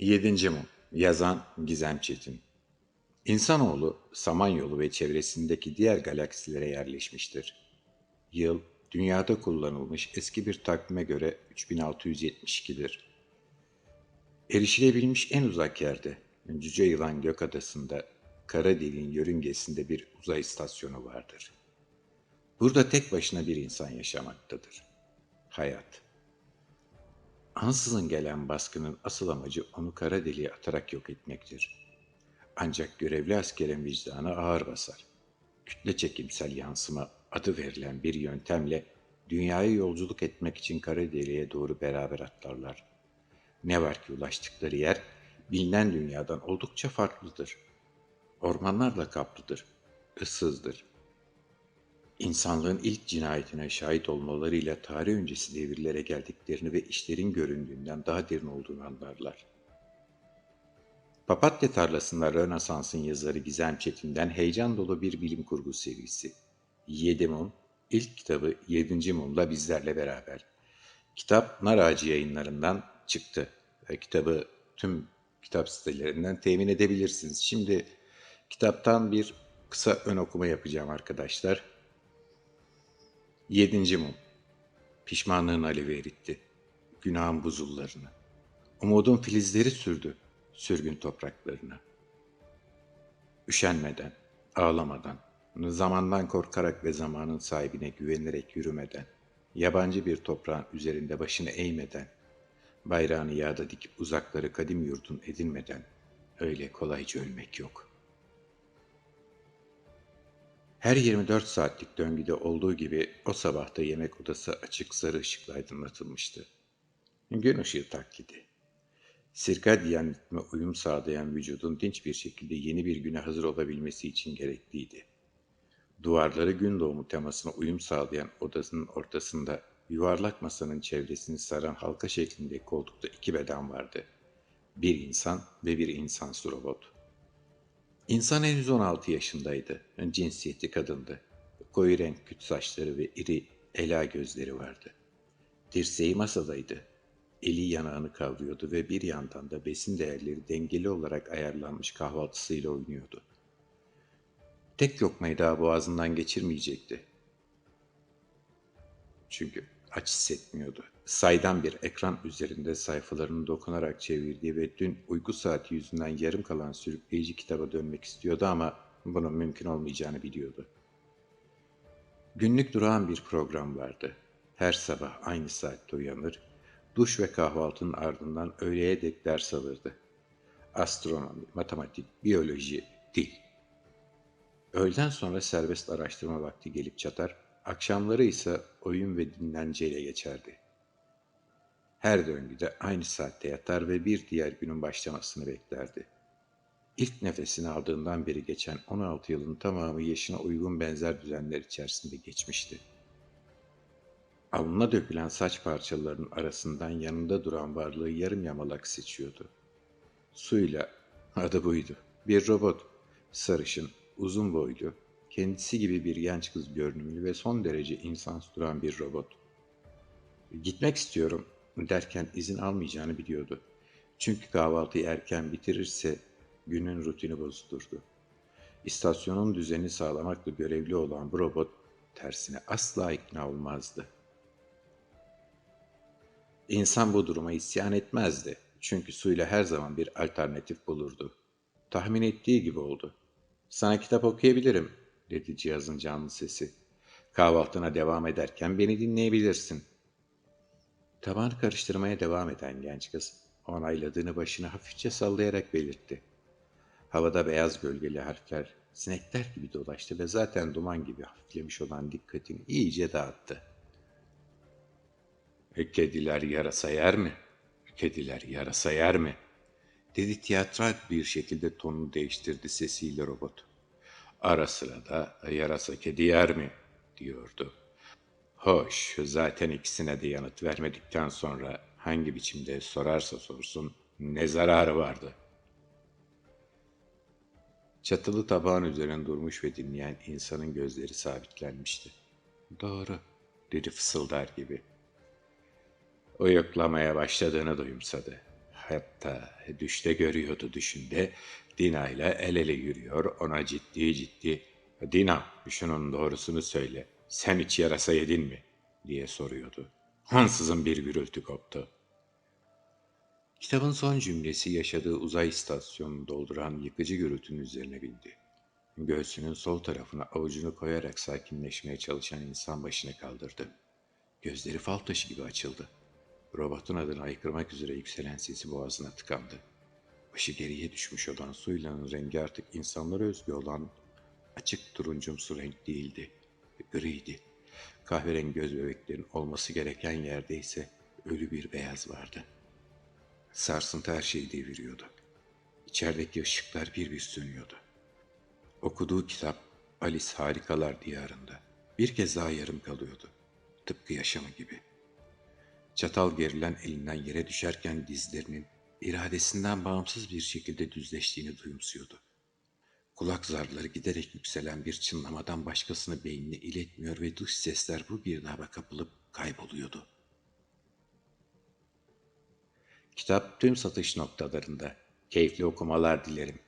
Yedinci Mum. Yazan Gizem Çetin. İnsanoğlu Samanyolu ve çevresindeki diğer galaksilere yerleşmiştir. Yıl, dünyada kullanılmış eski bir takvime göre 3672'dir. Erişilebilmiş en uzak yerde, Cüce Yılan Gökadası'nda, kara deliğin yörüngesinde bir uzay istasyonu vardır. Burada tek başına bir insan yaşamaktadır. Hayat. Ansızın gelen baskının asıl amacı onu kara deliğe atarak yok etmektir. Ancak görevli askerin vicdanı ağır basar. Kütle çekimsel yansıma adı verilen bir yöntemle dünyaya yolculuk etmek için kara deliğe doğru beraber atlarlar. Ne var ki ulaştıkları yer bilinen dünyadan oldukça farklıdır. Ormanlarla kaplıdır, ıssızdır. İnsanlığın ilk cinayetine şahit olmalarıyla tarih öncesi devirlere geldiklerini ve işlerin göründüğünden daha derin olduğunu anlarlar. Papatya Tarlası'nda Rönesans'ın yazarı Gizem Çetin'den heyecan dolu bir bilim kurgu serisi. Yedi Mum, ilk kitabı Yedinci Mum'la bizlerle beraber. Kitap Nar Ağacı Yayınları'ndan çıktı. Kitabı tüm kitap sitelerinden temin edebilirsiniz. Şimdi kitaptan bir kısa ön okuma yapacağım arkadaşlar. Yedinci Mum. Pişmanlığın alevi eritti. Günahın buzullarını. Umudun filizleri sürdü sürgün topraklarına. Üşenmeden, ağlamadan, zamandan korkarak ve zamanın sahibine güvenerek yürümeden, yabancı bir toprağın üzerinde başını eğmeden, bayrağını yağda dikip uzakları kadim yurdun edinmeden, öyle kolayca ölmek yok. Her 24 saatlik döngüde olduğu gibi o sabahta yemek odası açık sarı ışıkla aydınlatılmıştı. Gün ışığı taklidi. Sirkadyen ritme uyum sağlayan vücudun dinç bir şekilde yeni bir güne hazır olabilmesi için gerekliydi. Duvarları gün doğumu temasına uyum sağlayan odasının ortasında yuvarlak masanın çevresini saran halka şeklindeki koltukta iki beden vardı. Bir insan ve bir insansı robot. İnsan henüz 16 yaşındaydı. Cinsiyeti kadındı. Koyu renk küt saçları ve iri ela gözleri vardı. Dirseği masadaydı. Eli yanağını kavruyordu ve bir yandan da besin değerleri dengeli olarak ayarlanmış kahvaltısıyla oynuyordu. Tek lokmayı daha boğazından geçirmeyecekti. Çünkü aç hissetmiyordu. Saydam bir ekran üzerinde sayfalarını dokunarak çevirdiği ve dün uyku saati yüzünden yarım kalan sürükleyici kitaba dönmek istiyordu ama bunun mümkün olmayacağını biliyordu. Günlük durağan bir program vardı. Her sabah aynı saatte uyanır, duş ve kahvaltının ardından öğleye dek ders alırdı. Astronomi, matematik, biyoloji, dil. Öğleden sonra serbest araştırma vakti gelip çatar, akşamları ise oyun ve dinlenceyle geçerdi. Her döngüde aynı saatte yatar ve bir diğer günün başlamasını beklerdi. İlk nefesini aldığından beri geçen 16 yılın tamamı yaşına uygun benzer düzenler içerisinde geçmişti. Alnına dökülen saç parçalarının arasından yanında duran varlığı yarım yamalak seçiyordu. Suyla, adı buydu, bir robot, sarışın, uzun boylu, kendisi gibi bir genç kız görünümlü ve son derece insansı duran bir robot. Gitmek istiyorum derken izin almayacağını biliyordu. Çünkü kahvaltıyı erken bitirirse günün rutini bozulurdu. İstasyonun düzenini sağlamakla görevli olan bu robot tersine asla ikna olmazdı. İnsan bu duruma isyan etmezdi. Çünkü suyla her zaman bir alternatif bulurdu. Tahmin ettiği gibi oldu. Sana kitap okuyabilirim, dedi cihazın canlı sesi. Kahvaltına devam ederken beni dinleyebilirsin. Tabağını karıştırmaya devam eden genç kız, onayladığını başını hafifçe sallayarak belirtti. Havada beyaz gölgeli harfler sinekler gibi dolaştı ve zaten duman gibi hafiflemiş olan dikkatini iyice dağıttı. Kediler yarasa yer mi? Kediler yarasa yer mi? Dedi tiyatral bir şekilde tonunu değiştirdi sesiyle robot. Ara sıra da yarasa kedi yer mi? Diyordu. Hoş, zaten ikisine de yanıt vermedikten sonra hangi biçimde sorarsa sorsun ne zararı vardı? Çatılı tabağın üzerine durmuş ve dinleyen insanın gözleri sabitlenmişti. Doğru, dedi fısıldar gibi. Uyuklamaya başladığını duyumsadı. Hatta düşte görüyordu düşünde. Dina ile el ele yürüyor, ona ciddi ciddi "Dina, şunun doğrusunu söyle, sen hiç yarasa yedin mi?" diye soruyordu. Ansızın bir gürültü koptu. Kitabın son cümlesi yaşadığı uzay istasyonunu dolduran yıkıcı gürültünün üzerine bindi. Göğsünün sol tarafına avucunu koyarak sakinleşmeye çalışan insan başını kaldırdı. Gözleri fal taşı gibi açıldı. Robotun adını haykırmak üzere yükselen sesi boğazına tıkandı. Başı geriye düşmüş olan suylanın rengi artık insanlara özgü olan açık turuncumsu renk değildi. Griydi. Kahverengi göz bebeklerin olması gereken yerde ise ölü bir beyaz vardı. Sarsıntı her şeyi deviriyordu. İçerideki ışıklar bir bir sönüyordu. Okuduğu kitap Alice Harikalar Diyarında bir kez daha yarım kalıyordu. Tıpkı yaşamı gibi. Çatal gerilen elinden yere düşerken dizlerinin iradesinden bağımsız bir şekilde düzleştiğini duyumsuyordu. Kulak zarları giderek yükselen bir çınlamadan başkasını beynine iletmiyor ve dış sesler bu girdaba kapılıp kayboluyordu. Kitap tüm satış noktalarında. Keyifli okumalar dilerim.